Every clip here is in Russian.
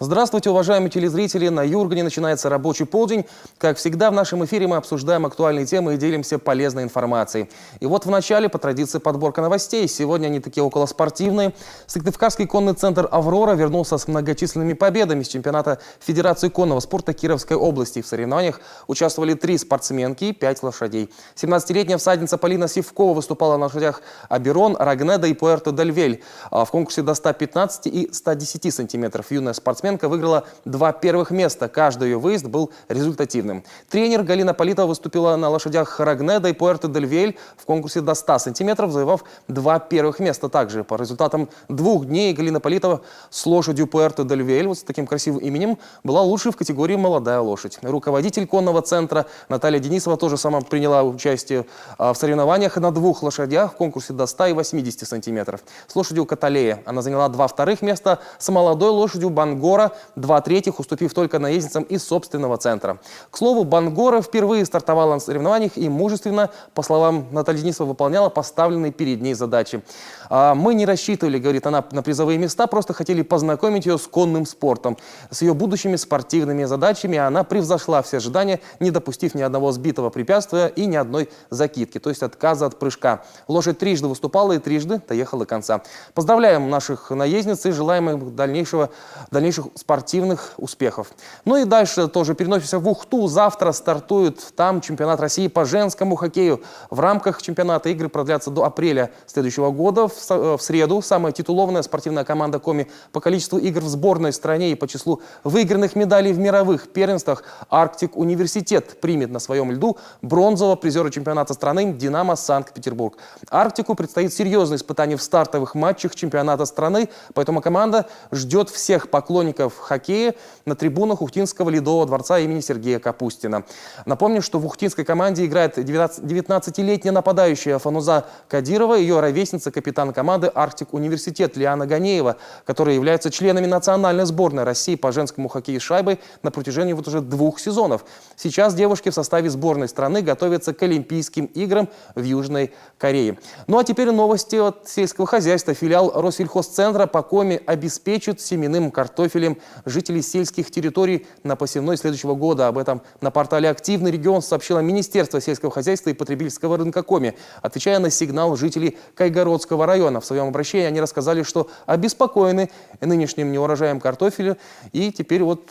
Здравствуйте, уважаемые телезрители! На Юргане начинается рабочий полдень. Как всегда, в нашем эфире мы обсуждаем актуальные темы и делимся полезной информацией. И вот в начале, по традиции, подборка новостей. Сегодня они такие околоспортивные. Сыктывкарский конный центр «Аврора» вернулся с многочисленными победами с чемпионата Федерации конного спорта Кировской области. В соревнованиях участвовали 3 спортсменки и 5 лошадей. 17-летняя всадница Полина Сивкова выступала на лошадях Аберон, Рагнеда и Пуэрто-дель-Вель. В конкурсе до 115 и 110 сантиметров юная спортсменка выиграла 2 первых места. Каждый ее выезд был результативным. Тренер Галина Политова выступила на лошадях Рагнеда и Пуэрто-дель-Вель в конкурсе до 100 сантиметров, завоевав 2 первых места. Также по результатам 2 дней Галина Политова с лошадью Пуэрто-дель-Вель, вот с таким красивым именем, была лучшей в категории «Молодая лошадь». Руководитель конного центра Наталья Денисова тоже сама приняла участие в соревнованиях на 2 лошадях в конкурсе до 100 и 80 сантиметров. С лошадью Каталея она заняла 2 вторых места, с молодой лошадью Бангора 2 третьих, уступив только наездницам из собственного центра. К слову, Бангора впервые стартовала на соревнованиях и мужественно, по словам Натальи Денисовой, выполняла поставленные перед ней задачи. «Мы не рассчитывали, — говорит она, — на призовые места, просто хотели познакомить ее с конным спортом, с ее будущими спортивными задачами. Она превзошла все ожидания, не допустив ни одного сбитого препятствия и ни одной закидки, то есть отказа от прыжка. Лошадь трижды выступала и трижды доехала до конца. Поздравляем наших наездниц и желаем им дальнейших спортивных успехов». Ну и дальше тоже переносимся в Ухту. Завтра стартует там чемпионат России по женскому хоккею. В рамках чемпионата игры продлятся до апреля следующего года. В среду самая титулованная спортивная команда Коми по количеству игр в сборной стране и по числу выигранных медалей в мировых первенствах Арктик Университет примет на своем льду бронзового призера чемпионата страны «Динамо Санкт-Петербург». Арктику предстоит серьезное испытание в стартовых матчах чемпионата страны, поэтому команда ждет всех поклонников хоккея на трибунах Ухтинского ледового дворца имени Сергея Капустина. Напомню, что в ухтинской команде играет 19-летняя нападающая Фануза Кадирова, ее ровесница капитан команды Арктик Университет Лиана Ганеева, которые являются членами национальной сборной России по женскому хоккею с шайбой на протяжении вот уже 2 сезонов. Сейчас девушки в составе сборной страны готовятся к Олимпийским играм в Южной Корее. Ну а теперь новости от сельского хозяйства. Филиал Россельхозцентра по Коми обеспечит семенным картофелем жителей сельских территорий на посевной следующего года. Об этом на портале «Активный регион» сообщило Министерство сельского хозяйства и потребительского рынка Коми, отвечая на сигнал жителей Кайгородского района. В своем обращении они рассказали, что обеспокоены нынешним неурожаем картофеля и теперь вот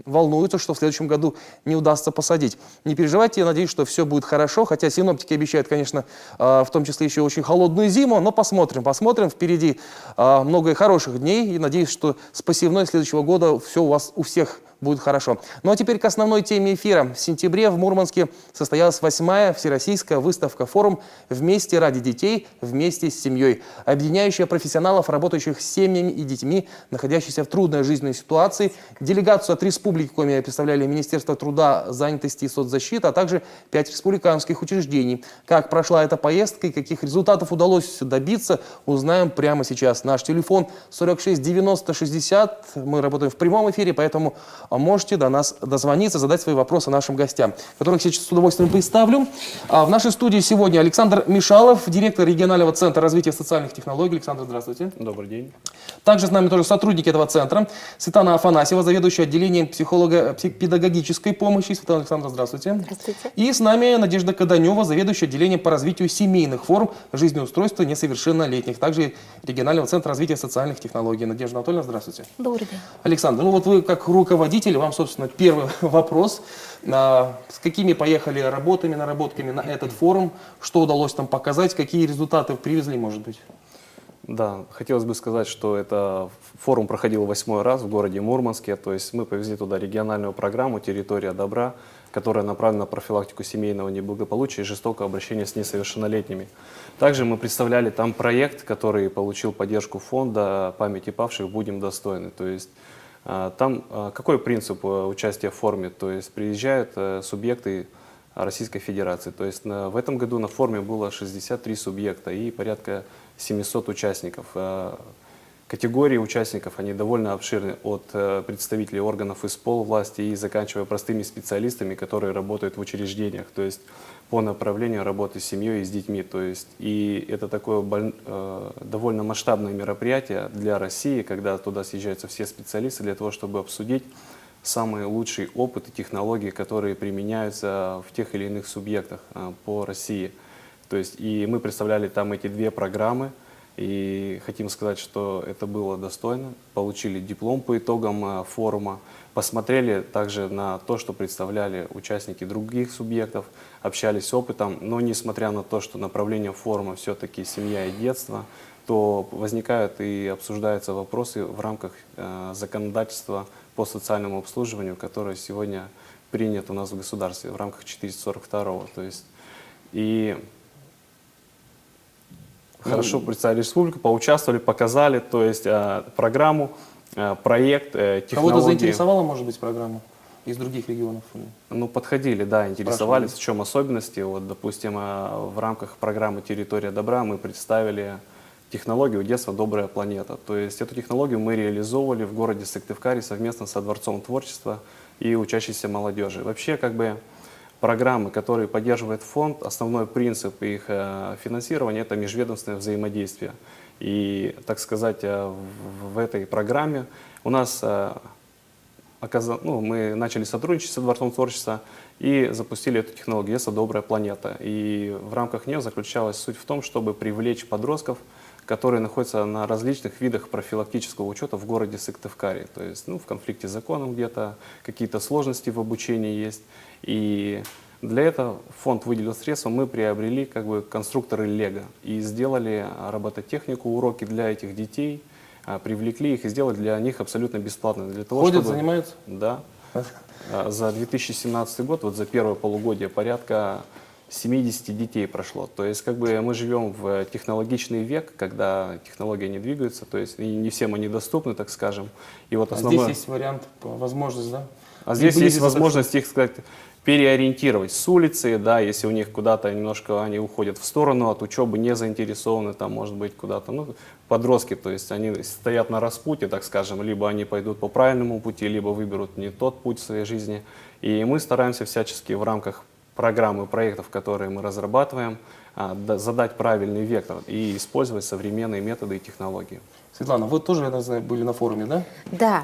волнуются, что в следующем году не удастся посадить. Не переживайте, я надеюсь, что все будет хорошо, хотя синоптики обещают, конечно, в том числе еще очень холодную зиму, но посмотрим. Впереди много хороших дней, и надеюсь, что с посевной следующего года все у вас у всех будет хорошо. Ну а теперь к основной теме эфира. В сентябре в Мурманске состоялась 8-я всероссийская выставка-форум «Вместе ради детей, вместе с семьей», объединяющая профессионалов, работающих с семьями и детьми, находящихся в трудной жизненной ситуации. Делегацию от Республики Коми представляли Министерство труда, занятости и соцзащиты, а также 5 республиканских учреждений. Как прошла эта поездка и каких результатов удалось добиться, узнаем прямо сейчас. Наш телефон 46 90 60. Мы работаем в прямом эфире, поэтому можете до нас дозвониться, задать свои вопросы нашим гостям, которых сейчас с удовольствием представлю. В нашей студии сегодня Александр Мишалов, директор регионального центра развития социальных технологий. Александр, здравствуйте. Добрый день. Также с нами тоже сотрудники этого центра. Светлана Афанасьева, заведующая отделением психолого-педагогической помощи. Светлана Александровна, здравствуйте. Здравствуйте. И с нами Надежда Каданева, заведующая отделением по развитию семейных форм жизнеустройства несовершеннолетних. Также регионального центра развития социальных технологий. Надежда Анатольевна, здравствуйте. Добрый день. Александр, ну вот вы как руководитель, вам, собственно, первый вопрос. С какими поехали работами, наработками на этот форум? Что удалось там показать? Какие результаты привезли, может быть? Да, хотелось бы сказать, что это форум проходил 8-й раз в городе Мурманске. То есть мы повезли туда региональную программу «Территория добра», которая направлена на профилактику семейного неблагополучия и жестокого обращения с несовершеннолетними. Также мы представляли там проект, который получил поддержку фонда памяти павших «Будем достойны». То есть там какой принцип участия в форуме? То есть приезжают субъекты Российской Федерации. То есть в этом году на форуме было 63 субъекта и порядка 700 участников. Категории участников, они довольно обширны, от представителей органов исполвласти и заканчивая простыми специалистами, которые работают в учреждениях. То есть по направлению работы с семьей и с детьми. То есть, и это такое довольно масштабное мероприятие для России, когда туда съезжаются все специалисты для того, чтобы обсудить самый лучший опыт и технологии, которые применяются в тех или иных субъектах по России. То есть, и мы представляли там эти две программы, и хотим сказать, что это было достойно. Получили диплом по итогам форума, посмотрели также на то, что представляли участники других субъектов, общались с опытом, но несмотря на то, что направление форума все-таки семья и детство, то возникают и обсуждаются вопросы в рамках законодательства по социальному обслуживанию, которое сегодня принято у нас в государстве в рамках 442-го. То есть, и хорошо представили республику, поучаствовали, показали, то есть программу, проект, технологии. Кого-то заинтересовала, может быть, программа из других регионов? Ну, подходили, да, интересовались, в чем особенности. Вот, допустим, в рамках программы «Территория добра» мы представили технологию «Детство. Добрая планета». То есть эту технологию мы реализовывали в городе Сыктывкаре совместно со Дворцом творчества и учащейся молодежи. Вообще, как бы, программы, которые поддерживает фонд, основной принцип их финансирования – это межведомственное взаимодействие. И, так сказать, в этой программе у нас мы начали сотрудничать со Дворцом творчества и запустили эту технологию «Детство. Добрая планета». И в рамках нее заключалась суть в том, чтобы привлечь подростков, которые находятся на различных видах профилактического учета в городе Сыктывкаре. То есть в конфликте с законом где-то, какие-то сложности в обучении есть. И для этого фонд выделил средства, мы приобрели как бы конструкторы Лего и сделали робототехнику, уроки для этих детей, привлекли их и сделали для них абсолютно бесплатно. Для того, Ходят, чтобы... занимаются? Да. За 2017 год, вот за первое полугодие, порядка 70 детей прошло. То есть как бы мы живем в технологичный век, когда технологии не двигаются, то есть и не всем они доступны, так скажем. И вот основное... Здесь есть вариант, возможность, да? А здесь есть возможность их, сказать, переориентировать с улицы, да, если у них куда-то немножко они уходят в сторону от учебы, не заинтересованы, там, может быть, куда-то, ну, подростки, то есть они стоят на распутье, так скажем, либо они пойдут по правильному пути, либо выберут не тот путь в своей жизни. И мы стараемся всячески в рамках программы, проектов, которые мы разрабатываем, задать правильный вектор и использовать современные методы и технологии. Светлана, вы тоже, я знаю, были на форуме, да? Да,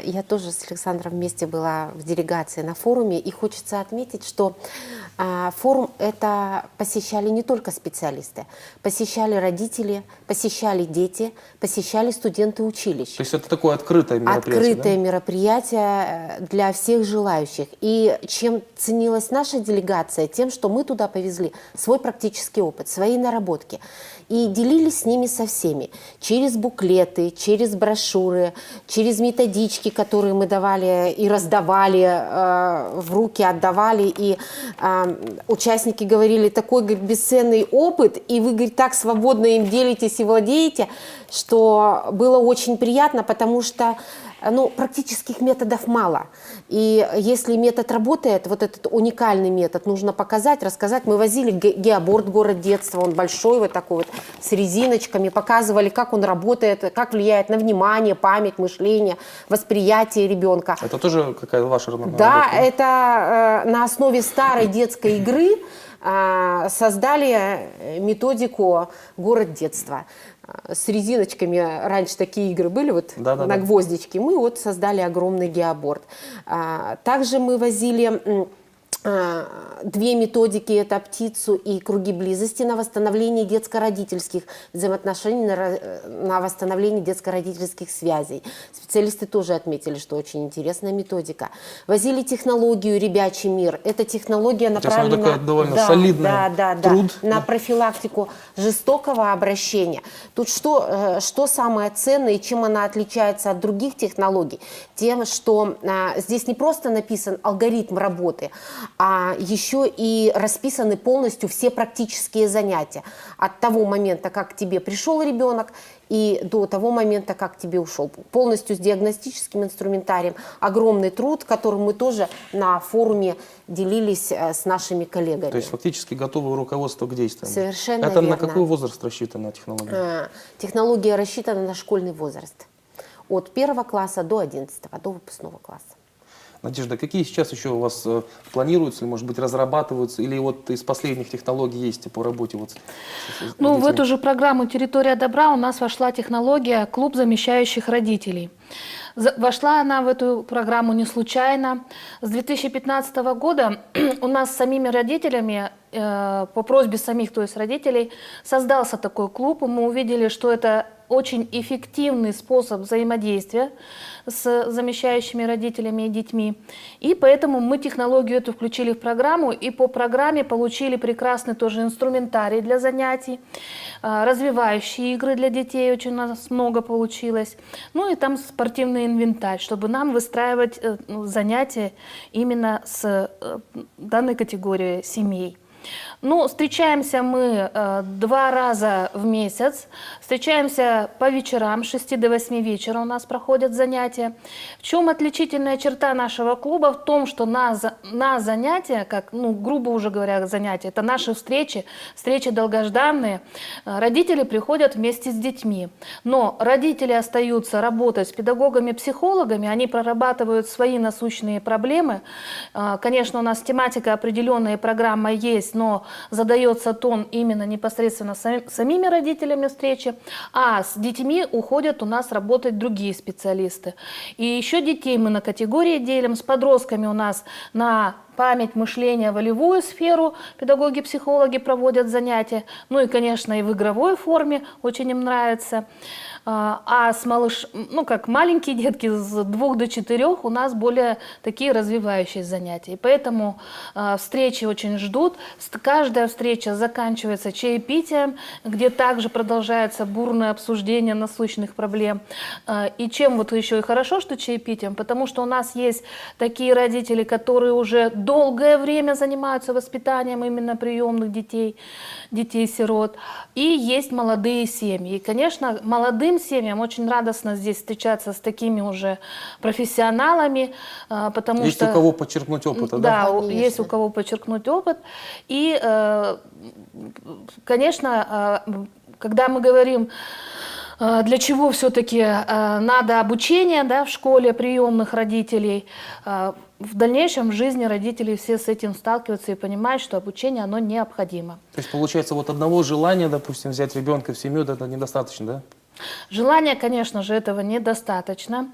я тоже с Александром вместе была в делегации на форуме, и хочется отметить, что форум это посещали не только специалисты, посещали родители, посещали дети, посещали студенты училищ. То есть это такое открытое мероприятие, Открытое да? мероприятие для всех желающих. И чем ценилась наша делегация? Тем, что мы туда повезли свой практический опыт, свои наработки. И делились с ними со всеми. Через буклеты, через брошюры, через методички, которые мы давали и раздавали, в руки отдавали. И участники говорили, такой, говорит, бесценный опыт, и вы, говорит, так свободно им делитесь и владеете, что было очень приятно, потому что практических методов мало. И если метод работает, вот этот уникальный метод, нужно показать, рассказать. Мы возили геоборд «Город детства», он большой, вот такой вот, с резиночками, показывали, как он работает, как влияет на внимание, память, мышление, восприятие ребенка. Это тоже какая-то ваша работа? Да, это на основе старой детской игры создали методику «Город детства». С резиночками, раньше такие игры были, вот на гвоздичке, мы вот создали огромный геоборд. Также мы возили две методики, это птицу и круги близости на восстановление детско-родительских взаимоотношений, на восстановление детско-родительских связей. Специалисты тоже отметили, что очень интересная методика. Возили технологию «Ребячий мир». Эта технология направлена довольно солидный труд на профилактику жестокого обращения. Тут что самое ценное и чем она отличается от других технологий? Тем, что здесь не просто написан алгоритм работы, а еще и расписаны полностью все практические занятия. От того момента, как к тебе пришел ребенок, и до того момента, как к тебе ушел. Полностью с диагностическим инструментарием. Огромный труд, которым мы тоже на форуме делились с нашими коллегами. То есть фактически готовое руководство к действиям. Совершенно Это верно. на какой возраст рассчитана технология? Технология рассчитана на школьный возраст. От 1 класса до 11, до выпускного класса. Надежда, какие сейчас еще у вас планируются, или, может быть, разрабатываются, или вот из последних технологий есть по работе вот с Ну, в детьми? эту же программу «Территория добра» у нас вошла технология «Клуб замещающих родителей». Вошла она в эту программу не случайно. С 2015 года у нас с самими родителями, по просьбе самих, то есть родителей, создался такой клуб, и мы увидели, что это очень эффективный способ взаимодействия с замещающими родителями и детьми. И поэтому мы технологию эту включили в программу, и по программе получили прекрасный тоже инструментарий для занятий, развивающие игры для детей, очень у нас много получилось. Ну и там спортивный инвентарь, чтобы нам выстраивать занятия именно с данной категорией семей. Ну, встречаемся мы 2 раза в месяц, встречаемся по вечерам, с 6 до 8 вечера у нас проходят занятия. В чем отличительная черта нашего клуба? В том, что на занятия, как, ну, грубо уже говоря, занятия, это наши встречи долгожданные, родители приходят вместе с детьми. Но родители остаются работать с педагогами-психологами, они прорабатывают свои насущные проблемы. Конечно, у нас тематика определенная, программа есть, но задается тон именно непосредственно самими родителями встречи, а с детьми уходят у нас работать другие специалисты. И еще детей мы на категории делим, с подростками у нас на память, мышление, волевую сферу педагоги-психологи проводят занятия, ну и, конечно, и в игровой форме, очень им нравится. А с ну как маленькие детки с 2 до 4 у нас более такие развивающие занятия. И поэтому встречи очень ждут. Каждая встреча заканчивается чаепитием, где также продолжается бурное обсуждение насущных проблем. И чем вот еще и хорошо, что чаепитием, потому что у нас есть такие родители, которые уже долгое время занимаются воспитанием именно приемных детей, детей-сирот. И есть молодые семьи. И, конечно, молодым семьям очень радостно здесь встречаться с такими уже профессионалами, потому есть что... у кого подчеркнуть опыта, да? Да, Конечно. есть у кого подчеркнуть опыт. И, конечно, когда мы говорим, для чего все-таки надо обучение, да, в школе приемных родителей, в дальнейшем в жизни родители все с этим сталкиваются и понимают, что обучение, оно необходимо. То есть, получается, вот одного желания, допустим, взять ребенка в семью, это недостаточно, да? Желания, конечно же, этого недостаточно.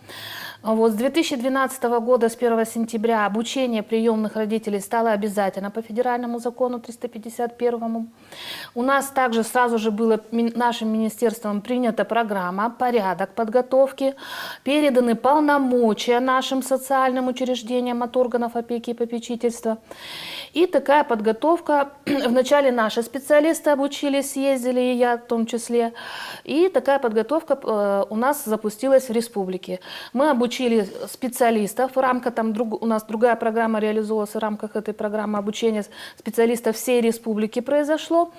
Вот с 2012 года, с 1 сентября, обучение приемных родителей стало обязательно по федеральному закону 351. У нас также сразу же было нашим министерством принята программа, порядок подготовки, переданы полномочия нашим социальным учреждениям от органов опеки и попечительства. И такая подготовка, вначале наши специалисты обучились, ездили, и я в том числе, и такая подготовка у нас запустилась в республике. Мы обучили специалистов в рамках, у нас другая программа реализовалась в рамках этой программы обучения специалистов всей республики произошло.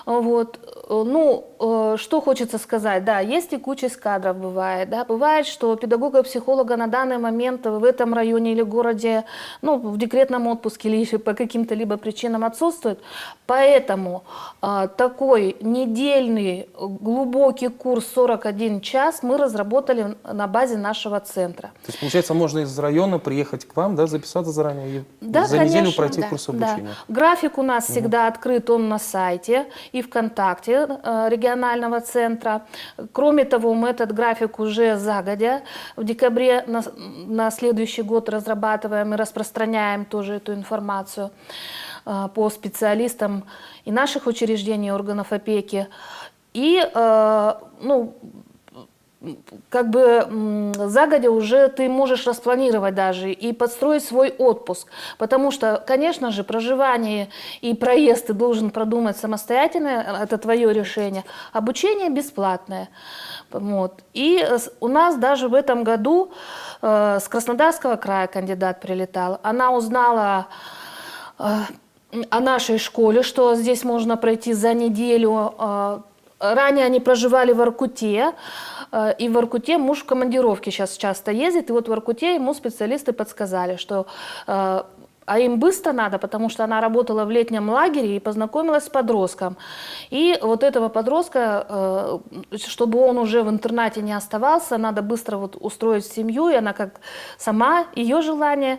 Вот. Ну, что хочется сказать, да, есть текучесть кадров бывает, да, бывает, что педагога-психолога на данный момент в этом районе или городе, ну, в декретном отпуске или еще по каким-то либо причинам отсутствует, поэтому такой недельный глубокий курс 41 час мы разработали на базе нашего центра. То есть, получается, можно из района приехать к вам, да, записаться заранее и Да, за неделю конечно, пройти да, курс Да. обучения? График у нас всегда открыт, он на сайте и ВКонтакте регионального центра. Кроме того, мы этот график уже загодя в декабре на следующий год разрабатываем и распространяем тоже эту информацию по специалистам и наших учреждений, органов опеки. И, ну, как бы загодя уже ты можешь распланировать даже и подстроить свой отпуск. Потому что, конечно же, проживание и проезд ты должен продумать самостоятельно, это твое решение. Обучение бесплатное. Вот. И у нас даже в этом году с Краснодарского края кандидат прилетал. Она узнала о нашей школе, что здесь можно пройти за неделю. Ранее они проживали в Воркуте, и в Воркуте муж в командировке сейчас часто ездит, и вот в Воркуте ему специалисты подсказали, что а им быстро надо, потому что она работала в летнем лагере и познакомилась с подростком. И вот этого подростка, чтобы он уже в интернате не оставался, надо быстро вот устроить семью, и она как сама, ее желание.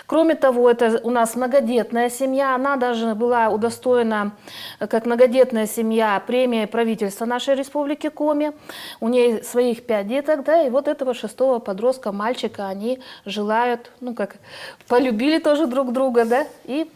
Кроме того, это у нас многодетная семья, она даже была удостоена, как многодетная семья, премии правительства нашей республики Коми. У нее своих 5 деток, да, и вот этого 6-го подростка, мальчика, они желают, ну как, полюбили тоже друг друга, да, и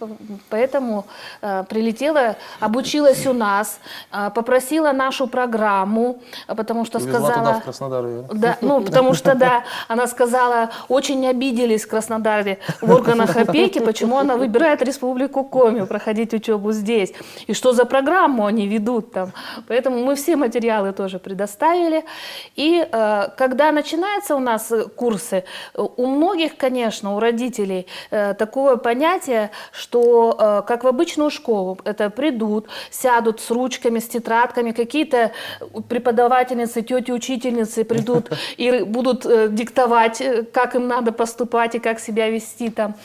поэтому прилетела, обучилась у нас, попросила нашу программу, потому что Увезла сказала... туда, в Краснодар ее. Да, ну, потому что, да, она сказала, очень обиделись в Краснодаре в органах опеки, почему она выбирает Республику Коми, проходить учебу здесь, и что за программу они ведут там. Поэтому мы все материалы тоже предоставили. И когда начинаются у нас курсы, у многих, конечно, у родителей такое понятие, что как в обычную школу, это придут, сядут с ручками, с тетрадками, какие-то преподавательницы, тети, учительницы придут и будут диктовать, как им надо поступать и как себя вести там.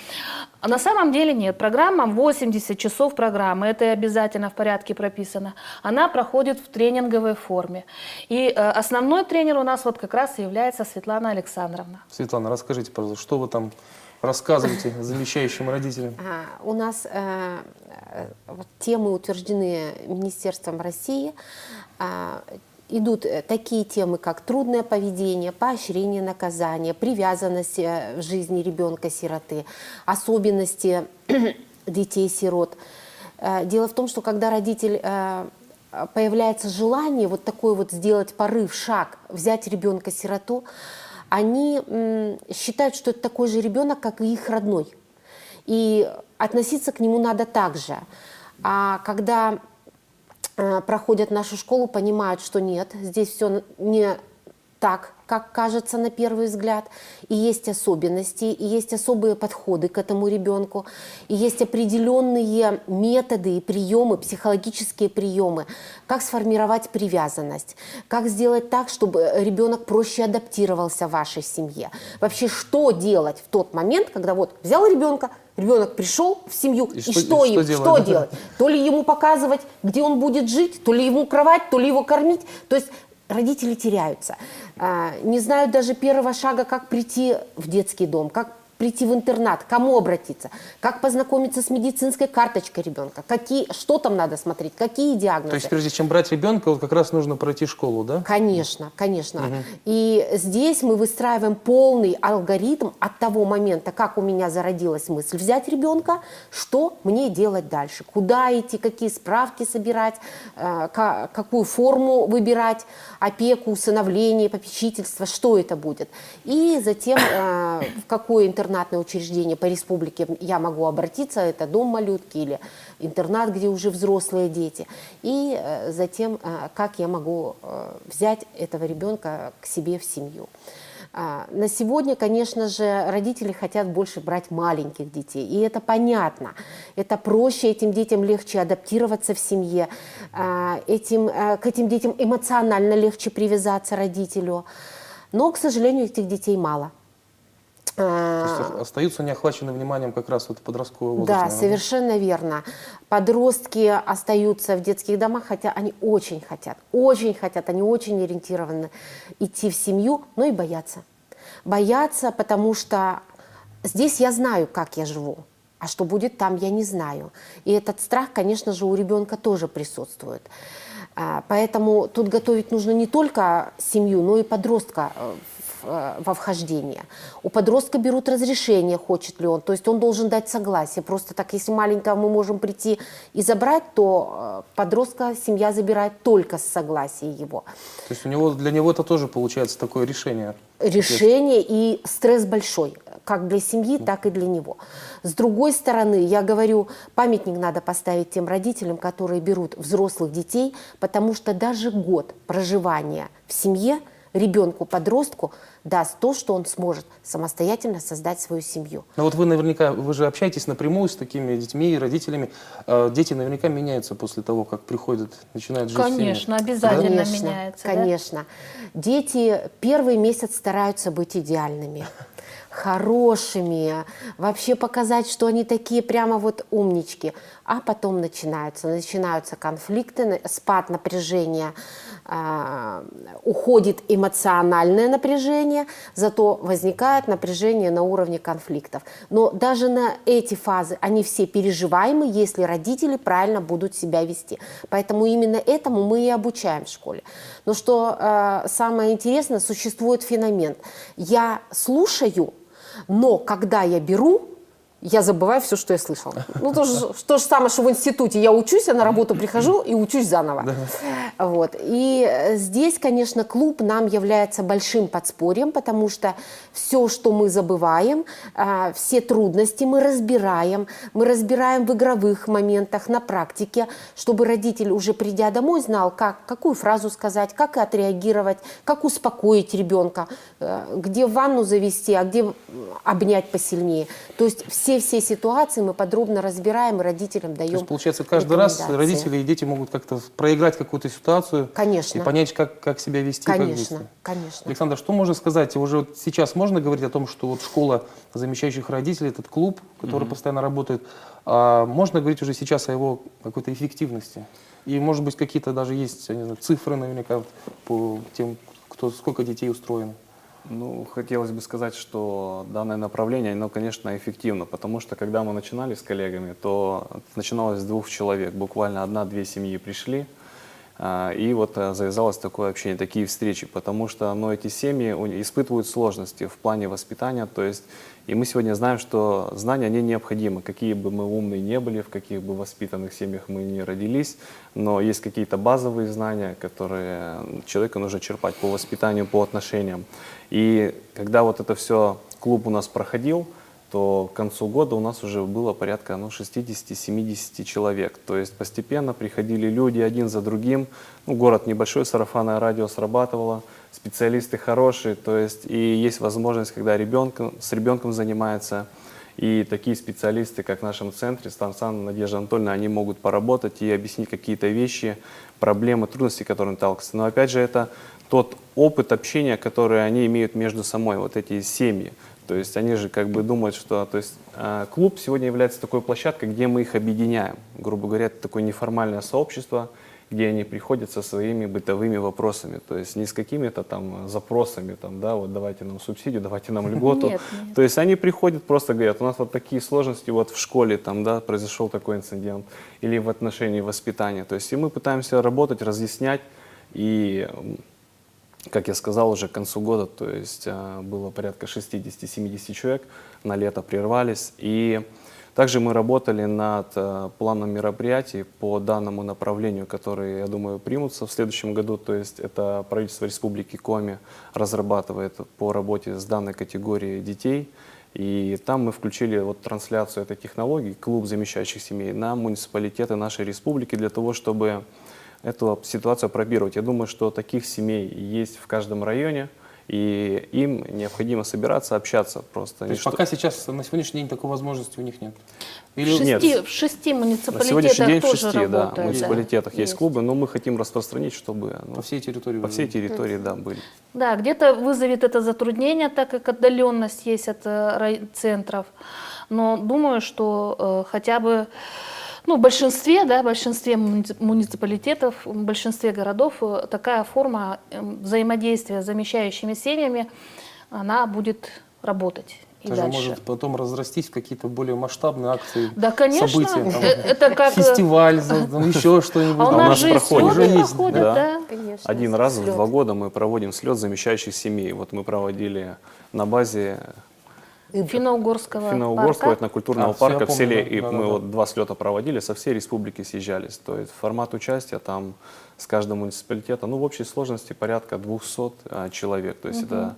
А на самом деле нет. Программа, 80 часов программы, это обязательно в порядке прописано. Она проходит в тренинговой форме. И основной тренер у нас вот как раз и является Светлана Александровна. Светлана, расскажите, пожалуйста, что вы там рассказываете замещающим родителям? У нас вот темы утверждены Министерством России. Идут такие темы, как трудное поведение, поощрение наказания, привязанность в жизни ребенка-сироты, особенности детей-сирот. Дело в том, что когда родитель появляется желание вот такой вот сделать порыв, шаг, взять ребенка-сироту, они считают, что это такой же ребенок, как и их родной. И относиться к нему надо так же. А когда проходят нашу школу, понимают, что нет, здесь все не так, как кажется на первый взгляд, и есть особенности, и есть особые подходы к этому ребенку, и есть определенные методы и приемы, психологические приемы, как сформировать привязанность, как сделать так, чтобы ребенок проще адаптировался в вашей семье. Вообще, что делать в тот момент, когда вот взял ребенок пришел в семью, и что делать? То ли ему показывать, где он будет жить, то ли ему кровать, то ли его кормить. То есть родители теряются. Не знают даже первого шага, как прийти в детский дом, как прийти в интернат, к кому обратиться, как познакомиться с медицинской карточкой ребенка, что там надо смотреть, какие диагнозы. То есть прежде чем брать ребенка, вот как раз нужно пройти школу, да? Конечно, конечно. И здесь мы выстраиваем полный алгоритм от того момента, как у меня зародилась мысль взять ребенка, что мне делать дальше, куда идти, какие справки собирать, какую форму выбирать, опеку, усыновление, попечительство, что это будет. И затем в какое интернатное учреждение по республике я могу обратиться, это дом малютки или интернат, где уже взрослые дети. И затем, как я могу взять этого ребенка к себе в семью. На сегодня, конечно же, родители хотят больше брать маленьких детей, и это понятно. Это проще, этим детям легче адаптироваться в семье, к этим детям эмоционально легче привязаться родителю. Но, к сожалению, этих детей мало. То есть остаются неохваченным вниманием как раз вот подросткового возраста. Да, совершенно верно. Подростки остаются в детских домах, хотя они очень хотят, они очень ориентированы идти в семью, но и боятся. Боятся, потому что здесь я знаю, как я живу, а что будет там, я не знаю. И этот страх, конечно же, у ребенка тоже присутствует. Поэтому тут готовить нужно не только семью, но и подростка во вхождение. У подростка берут разрешение, хочет ли он, то есть он должен дать согласие. Просто так, если маленького мы можем прийти и забрать, то подростка семья забирает только с согласия его. То есть для него это тоже получается такое решение? Решение и стресс большой, как для семьи, так и для него. С другой стороны, я говорю, памятник надо поставить тем родителям, которые берут взрослых детей, потому что даже год проживания в семье ребенку-подростку даст то, что он сможет самостоятельно создать свою семью. Ну вот вы же общаетесь напрямую с такими детьми и родителями. Дети наверняка меняются после того, как начинают жить в семье. Конечно, обязательно Конечно, меняется. конечно. Да? Дети первый месяц стараются быть идеальными. хорошими, вообще показать, что они такие прямо вот умнички. А потом начинаются конфликты, спад напряжения, уходит эмоциональное напряжение, зато возникает напряжение на уровне конфликтов. Но даже на эти фазы они все переживаемы, если родители правильно будут себя вести. Поэтому именно этому мы и обучаем в школе. Но что самое интересное, существует феномен. Я слушаю, но когда я беру, я забываю все, что я слышала. Ну, то же самое, что в институте. Я учусь, я на работу прихожу и учусь заново. Вот. И здесь, конечно, клуб нам является большим подспорьем, потому что все, что мы забываем, все трудности мы разбираем в игровых моментах, на практике, чтобы родитель, уже придя домой, знал, какую фразу сказать, как отреагировать, как успокоить ребенка, где в ванну завести, а где обнять посильнее. То есть все ситуации мы подробно разбираем и родителям даем. То есть, получается, каждый раз рекомендации. родители и дети могут как-то проиграть какую-то ситуацию Конечно. и понять, как себя вести. Как Конечно, действовать. конечно. Александр, что можно сказать? Уже вот сейчас можно говорить о том, что вот школа замещающих родителей, этот клуб, который постоянно работает, можно говорить уже сейчас о его какой-то эффективности? И, может быть, какие-то даже есть, я не знаю, цифры наверняка по тем, сколько детей устроено? Ну, хотелось бы сказать, что данное направление, оно, конечно, эффективно, потому что, когда мы начинали с коллегами, то начиналось с 2 человек, буквально 1-2 семьи пришли, и вот завязалось такое общение, такие встречи, потому что эти семьи испытывают сложности в плане воспитания, то есть, и мы сегодня знаем, что знания, они необходимы, какие бы мы умные не были, в каких бы воспитанных семьях мы не родились, но есть какие-то базовые знания, которые человеку нужно черпать по воспитанию, по отношениям. И когда вот это все, клуб у нас проходил, то к концу года у нас уже было порядка 60-70 человек. То есть постепенно приходили люди один за другим. Ну, город небольшой, сарафанное радио срабатывало, специалисты хорошие. То есть и есть возможность, когда с ребенком занимается, и такие специалисты, как в нашем центре, Стансан, Надежда Анатольевна, они могут поработать и объяснить какие-то вещи, проблемы, трудности, которые сталкиваются. Но опять же, это тот опыт общения, который они имеют между собой, вот эти семьи. То есть они же как бы думают, что клуб сегодня является такой площадкой, где мы их объединяем. Грубо говоря, это такое неформальное сообщество, где они приходят со своими бытовыми вопросами. То есть не с какими-то там запросами, там, да, вот давайте нам субсидию, давайте нам льготу. Нет. То есть они приходят, просто говорят, у нас вот такие сложности, вот в школе там, да, произошел такой инцидент, или в отношении воспитания. То есть и мы пытаемся работать, разъяснять, и, как я сказал, уже к концу года, то есть было порядка 60-70 человек, на лето прервались. И также мы работали над планом мероприятий по данному направлению, которые, я думаю, примутся в следующем году. То есть это правительство Республики Коми разрабатывает по работе с данной категорией детей. И там мы включили вот трансляцию этой технологии, клуб замещающих семей, на муниципалитеты нашей республики для того, чтобы эту ситуацию пробировать. Я думаю, что таких семей есть в каждом районе, и им необходимо собираться, общаться просто. То есть пока сейчас, на сегодняшний день, такой возможности у них нет? Нет. В 6 муниципалитетах На сегодняшний день в тоже 6 работает. муниципалитетах есть клубы, но мы хотим распространить, чтобы По всей территории? по всей территории были. Да, где-то вызовет это затруднение, так как отдаленность есть от центров. Но думаю, что хотя бы в большинстве муниципалитетов, в большинстве городов такая форма взаимодействия с замещающими семьями, она будет работать. И Это же дальше. может потом разрастись в какие-то более масштабные акции, Да, конечно. события. Там, Это как фестиваль, еще что-нибудь. А у у нас нас же и проходит. слеты Уже есть, проходят, да. да. Конечно. Один раз в Слёт. 2 года мы проводим слет замещающих семей. Вот мы проводили на базе Финно-Угорского Финно-Угорского парка. этнокультурного всё, я парка в помню, селе, да, и да, мы да. вот 2 слета проводили, со всей республики съезжались. То есть формат участия там с каждого муниципалитета, в общей сложности порядка 200 человек. То есть это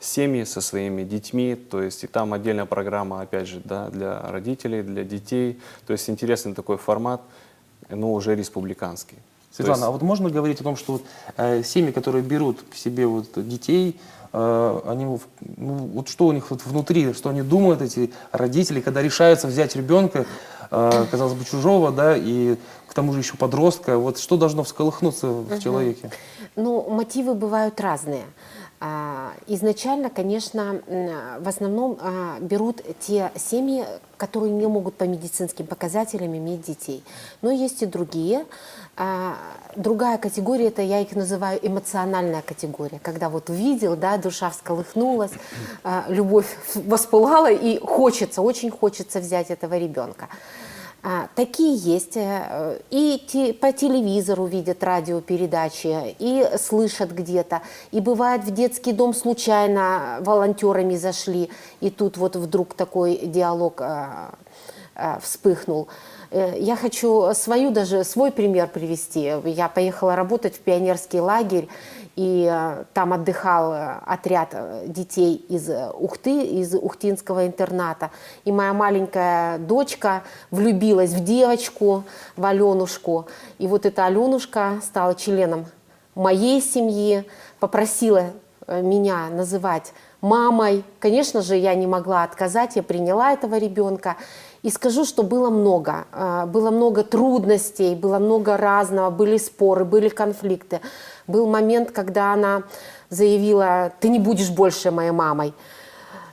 семьи со своими детьми, то есть и там отдельная программа, опять же, да, для родителей, для детей. То есть интересный такой формат, но уже республиканский. Светлана, а вот можно говорить о том, что семьи, которые берут к себе детей, они, вот что у них внутри, что они думают, эти родители, когда решаются взять ребенка, казалось бы, чужого, да, и к тому же еще подростка, вот что должно всколыхнуться в человеке? Мотивы бывают разные. Изначально, конечно, в основном берут те семьи, которые не могут по медицинским показателям иметь детей. Но есть и другие. Другая категория, это я их называю эмоциональная категория. Когда вот увидел, да, душа всколыхнулась, любовь воспылала и хочется, очень хочется взять этого ребенка. Такие есть. И по телевизору видят радиопередачи, и слышат где-то. И бывает, в детский дом случайно волонтерами зашли, и тут вот вдруг такой диалог вспыхнул. Я хочу свой пример привести. Я поехала работать в пионерский лагерь, и там отдыхал отряд детей из Ухты, из ухтинского интерната. И моя маленькая дочка влюбилась в девочку, в Аленушку. И вот эта Аленушка стала членом моей семьи, попросила меня называть мамой. Конечно же, я не могла отказать, я приняла этого ребенка. И скажу, что было много трудностей, было много разного, были споры, были конфликты. Был момент, когда она заявила: «Ты не будешь больше моей мамой».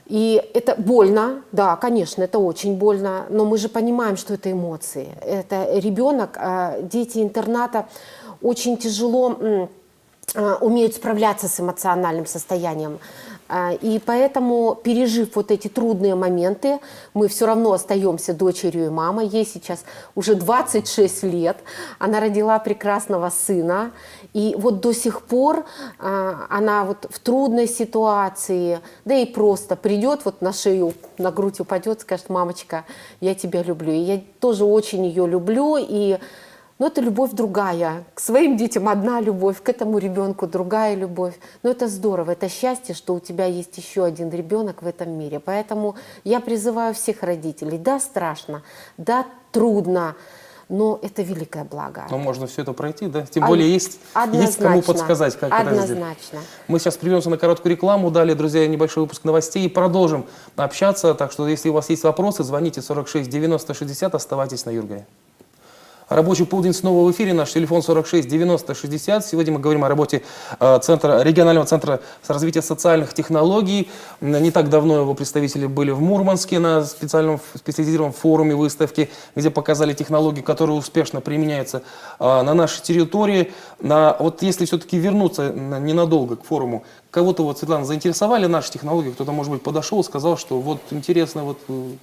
И это больно, да, конечно, это очень больно, но мы же понимаем, что это эмоции. Это ребенок, дети интерната очень тяжело умеют справляться с эмоциональным состоянием. И поэтому, пережив вот эти трудные моменты, мы все равно остаемся дочерью и мамой. Ей сейчас уже 26 лет, она родила прекрасного сына. И вот до сих пор она вот в трудной ситуации, да и просто придет вот на шею, на грудь упадет, скажет: «Мамочка, я тебя люблю». И я тоже очень ее люблю. Но это любовь другая. К своим детям одна любовь, к этому ребенку другая любовь. Но это здорово, это счастье, что у тебя есть еще один ребенок в этом мире. Поэтому я призываю всех родителей. Да, страшно, да, трудно, но это великое благо. Но можно все это пройти, да? Тем более есть кому подсказать, как это сделать. Однозначно. Мы сейчас прервемся на короткую рекламу, далее, друзья, небольшой выпуск новостей и продолжим общаться. Так что, если у вас есть вопросы, звоните 46 90 60, оставайтесь на Юргане. Рабочий полдень снова в эфире. Наш телефон 46 90 60. Сегодня мы говорим о работе регионального центра развития социальных технологий. Не так давно его представители были в Мурманске на специализированном форуме выставки, где показали технологии, которые успешно применяются на нашей территории. Вот если все-таки вернуться ненадолго к форуму, кого-то, вот, Светлана, заинтересовали наши технологии? Кто-то, может быть, подошел, сказал, что вот интересно, вот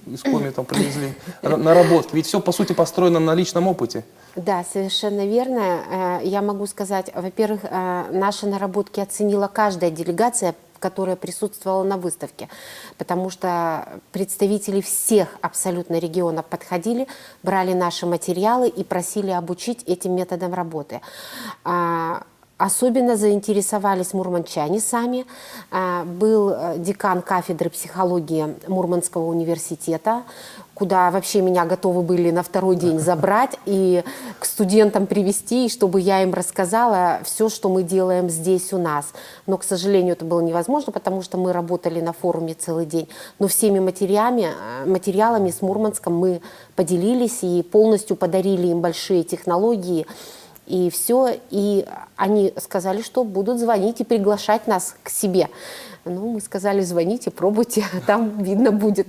из Коми там привезли наработки. Ведь все, по сути, построено на личном опыте. Да, совершенно верно. Я могу сказать, во-первых, наши наработки оценила каждая делегация, которая присутствовала на выставке, потому что представители всех абсолютно регионов подходили, брали наши материалы и просили обучить этим методам работы. Особенно заинтересовались мурманчане сами. Был декан кафедры психологии Мурманского университета, куда вообще меня готовы были на второй день забрать и к студентам привести, и чтобы я им рассказала все, что мы делаем здесь у нас. Но, к сожалению, это было невозможно, потому что мы работали на форуме целый день. Но всеми материалами с Мурманском мы поделились и полностью подарили им большие технологии. И все, и они сказали, что будут звонить и приглашать нас к себе. Ну, мы сказали: звоните, пробуйте, там видно будет.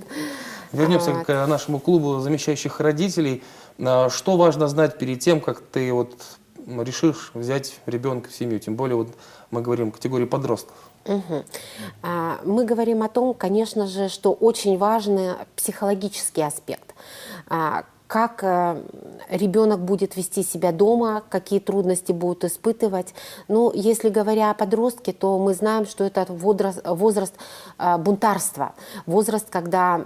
Вернемся к нашему клубу замещающих родителей. Что важно знать перед тем, как ты вот решишь взять ребенка в семью? Тем более вот мы говорим о категории подростков. Угу. Мы говорим о том, конечно же, что очень важный психологический аспект. Как ребенок будет вести себя дома, какие трудности будут испытывать. Ну, если говоря о подростке, то мы знаем, что это возраст бунтарства, возраст, когда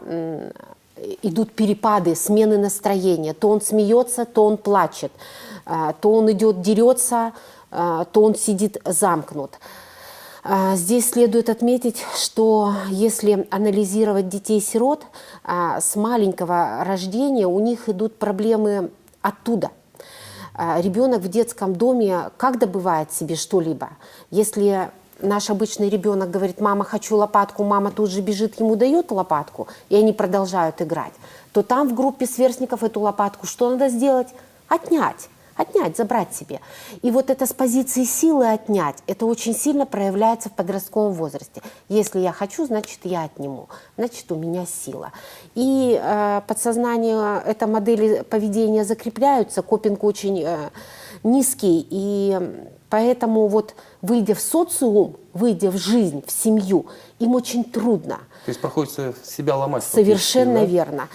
идут перепады, смены настроения. То он смеется, то он плачет, то он идет, дерется, то он сидит замкнут. Здесь следует отметить, что если анализировать детей-сирот, с маленького рождения у них идут проблемы оттуда. Ребенок в детском доме как добывает себе что-либо? Если наш обычный ребенок говорит: «Мама, хочу лопатку», мама тут же бежит, ему дает лопатку, и они продолжают играть, то там в группе сверстников эту лопатку что надо сделать? Отнять. отнять, забрать себе. И вот это с позиции силы отнять, это очень сильно проявляется в подростковом возрасте. Если я хочу, значит, я отниму, значит, у меня сила. И подсознание, эта модель поведения закрепляются, копинг очень низкий, и поэтому вот выйдя в социум, выйдя в жизнь, в семью, им очень трудно. То есть приходится себя ломать. Совершенно фактически, да? верно.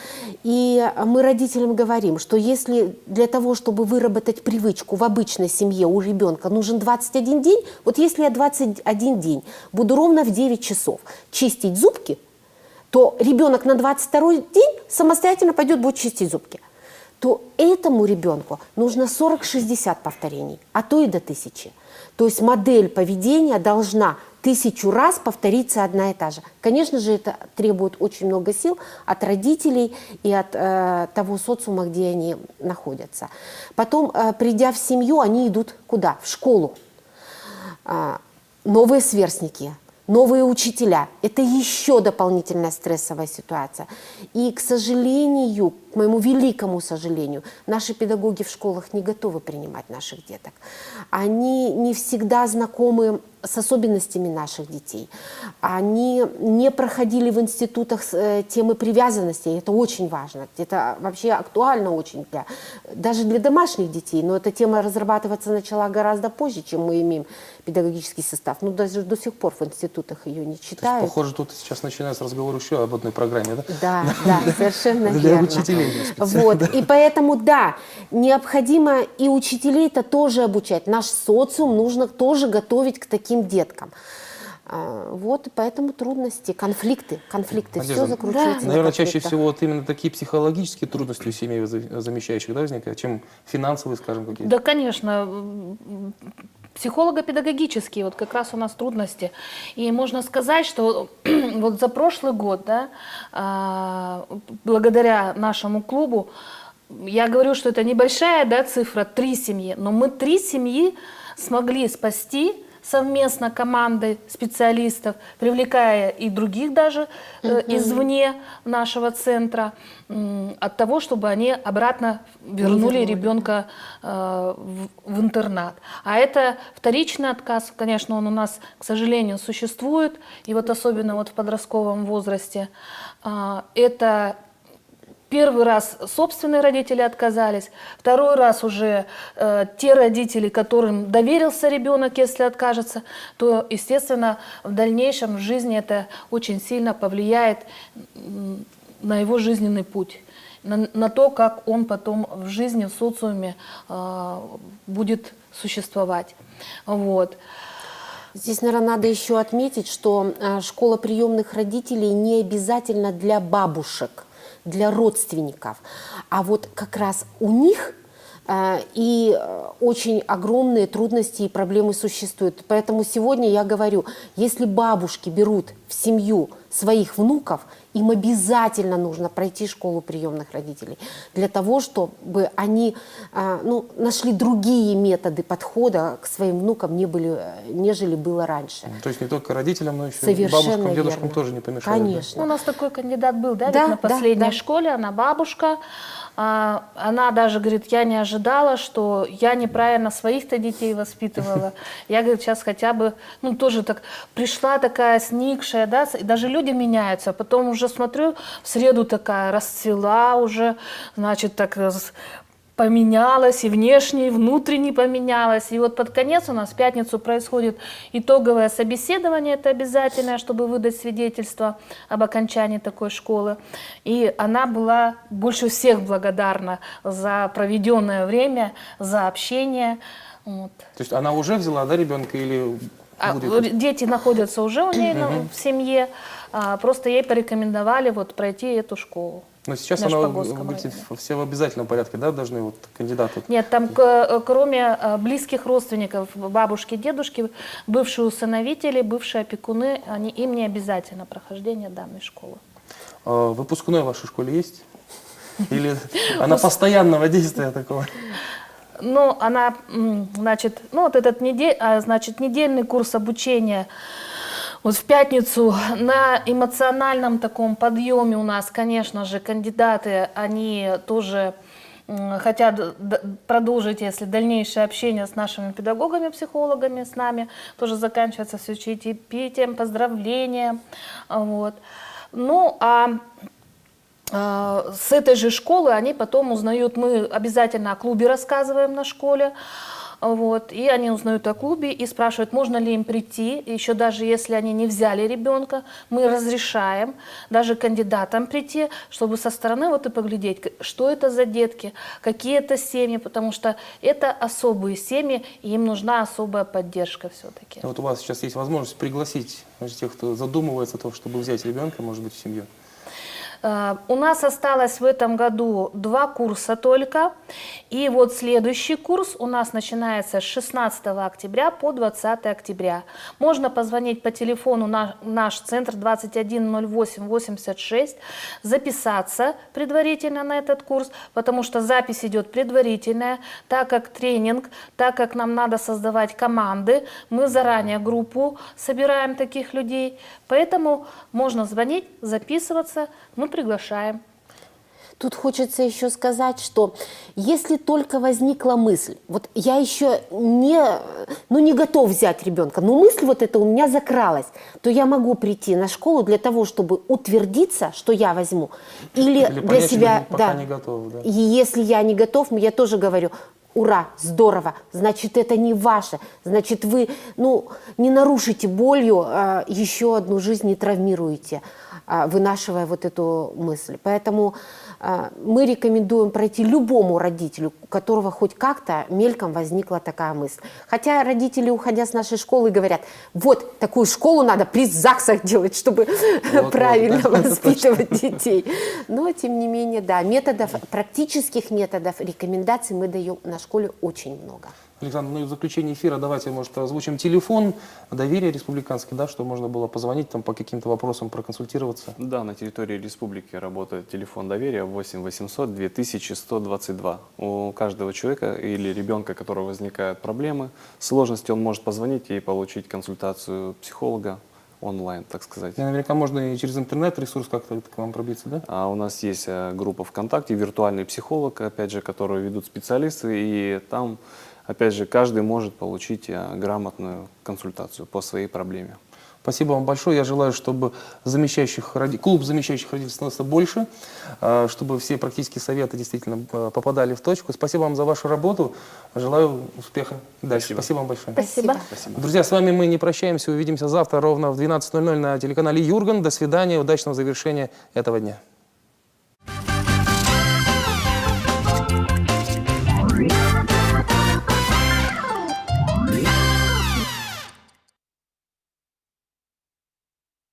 И мы родителям говорим, что если для того, чтобы выработать привычку в обычной семье у ребенка нужен 21 день, вот если я 21 день буду ровно в 9 часов чистить зубки, то ребенок на 22 день самостоятельно пойдет, будет чистить зубки. То этому ребенку нужно 40-60 повторений, а то и до 1000. То есть модель поведения должна 1000 раз повториться одна и та же. Конечно же, это требует очень много сил от родителей и от того социума, где они находятся. Потом, придя в семью, они идут куда? В школу. Новые сверстники, новые учителя. Это еще дополнительная стрессовая ситуация. И, к сожалению, к моему великому сожалению, наши педагоги в школах не готовы принимать наших деток. Они не всегда знакомы с особенностями наших детей. Они не проходили в институтах темы привязанности. Это очень важно. Это вообще актуально очень даже для домашних детей. Но эта тема разрабатываться начала гораздо позже, чем мы имеем педагогический состав. Ну, даже до сих пор в институтах ее не То есть, читают. похоже, тут сейчас начинается разговор еще об одной программе, да? Да, да, совершенно Для верно. учителей. Вот. И поэтому, да, необходимо и учителей-то тоже обучать. Наш социум нужно тоже готовить к таким деткам. Вот, и поэтому трудности, конфликты. Надежда, Все закручивается на наверное, чаще конфликтах. всего вот именно такие психологические трудности у семей замещающих, да, возникают, чем финансовые, скажем, какие-то. Да, конечно. Психолого-педагогические, вот как раз у нас трудности. И можно сказать, что вот за прошлый год, да, благодаря нашему клубу, я говорю, что это небольшая, да, цифра, 3 семьи, но мы 3 семьи смогли спасти совместно командой специалистов, привлекая и других даже извне нашего центра, от того, чтобы они обратно вернули ребенка в интернат. А это вторичный отказ, конечно, он у нас, к сожалению, существует, и вот особенно вот в подростковом возрасте. Это первый раз собственные родители отказались, второй раз уже те родители, которым доверился ребенок, если откажется, то, естественно, в дальнейшем в жизни это очень сильно повлияет на его жизненный путь, на то, как он потом в жизни, в социуме будет существовать. Вот. Здесь, наверное, надо еще отметить, что школа приемных родителей не обязательно для бабушек, для родственников. А вот как раз у них и очень огромные трудности и проблемы существуют. Поэтому сегодня я говорю, если бабушки берут в семью своих внуков, им обязательно нужно пройти школу приемных родителей для того, чтобы они нашли другие методы подхода к своим внукам, нежели было раньше. То есть не только родителям, но еще и Совершенно бабушкам, дедушкам верно. тоже не помешает. да? Конечно. У нас такой кандидат был, да, Да, ведь на да, последней да. школе, она бабушка. Она даже говорит, я не ожидала, что я неправильно своих-то детей воспитывала. Я, говорит, сейчас хотя бы, тоже так, пришла такая сникшая, да, и даже люди меняются. Потом уже смотрю, в среду такая расцвела уже, значит, так поменялась, и внешне, и внутренне поменялась. И вот под конец у нас в пятницу происходит итоговое собеседование, это обязательное, чтобы выдать свидетельство об окончании такой школы. И она была больше всех благодарна за проведенное время, за общение. Вот. То есть она уже взяла, да, ребенка или будет? Дети находятся уже у нее в семье, просто ей порекомендовали вот пройти эту школу. Но сейчас Наш она Погосском быть районе. все в обязательном порядке, да, должны вот кандидаты? Нет, там кроме близких родственников, бабушки, дедушки, бывшие усыновители, бывшие опекуны, им не обязательно прохождение данной школы. Выпускной в вашей школе есть? Или она постоянного действия такого? Ну, она, значит, вот этот недельный курс обучения. Вот в пятницу на эмоциональном таком подъеме у нас, конечно же, кандидаты, они тоже хотят продолжить, если дальнейшее общение с нашими педагогами, психологами, с нами, тоже заканчивается все чаепитием, поздравлением. Вот. Ну, с этой же школы они потом узнают, мы обязательно о клубе рассказываем на школе, вот, и они узнают о клубе и спрашивают, можно ли им прийти, еще даже если они не взяли ребенка, мы разрешаем даже кандидатам прийти, чтобы со стороны вот и поглядеть, что это за детки, какие это семьи, потому что это особые семьи, и им нужна особая поддержка все-таки. Вот у вас сейчас есть возможность пригласить, значит, тех, кто задумывается о том, чтобы взять ребенка, может быть, в семью. У нас осталось в этом году 2 курса только. И вот следующий курс у нас начинается с 16 октября по 20 октября. Можно позвонить по телефону на наш центр 210886, записаться предварительно на этот курс, потому что запись идет предварительная, так как тренинг, так как нам надо создавать команды, мы заранее группу собираем таких людей, поэтому можно звонить, записываться, мы приглашаем. Тут хочется еще сказать, что если только возникла мысль, вот я еще не готов взять ребенка, но мысль вот эта у меня закралась, то я могу прийти на школу для того, чтобы утвердиться, что я возьму, или для понять, себя, что пока да. не готов, да. И если я не готов, я тоже говорю: ура, здорово, значит, это не ваше, значит, вы не нарушите болью, еще одну жизнь не травмируете, вынашивая вот эту мысль. Поэтому мы рекомендуем пройти любому родителю, у которого хоть как-то мельком возникла такая мысль. Хотя родители, уходя с нашей школы, говорят: вот такую школу надо при ЗАГСах делать, чтобы правильно воспитывать детей. Но, тем не менее, да, практических методов, рекомендаций мы даем на школе очень много. Александр, ну и в заключение эфира давайте, может, озвучим телефон доверия республиканский, да, чтобы можно было позвонить там по каким-то вопросам, проконсультироваться. Да, на территории республики работает телефон доверия 8 800 2122. У каждого человека или ребенка, у которого возникают проблемы, сложности, он может позвонить и получить консультацию психолога онлайн, так сказать. И наверняка можно и через интернет-ресурс как-то к вам пробиться, да? А у нас есть группа ВКонтакте, виртуальный психолог, опять же, которую ведут специалисты, и там, опять же, каждый может получить грамотную консультацию по своей проблеме. Спасибо вам большое. Я желаю, чтобы клуб замещающих родителей становился больше, чтобы все практические советы действительно попадали в точку. Спасибо вам за вашу работу. Желаю успеха дальше. Спасибо вам большое. Спасибо. Друзья, с вами мы не прощаемся. Увидимся завтра ровно в 12:00 на телеканале Юрган. До свидания. Удачного завершения этого дня.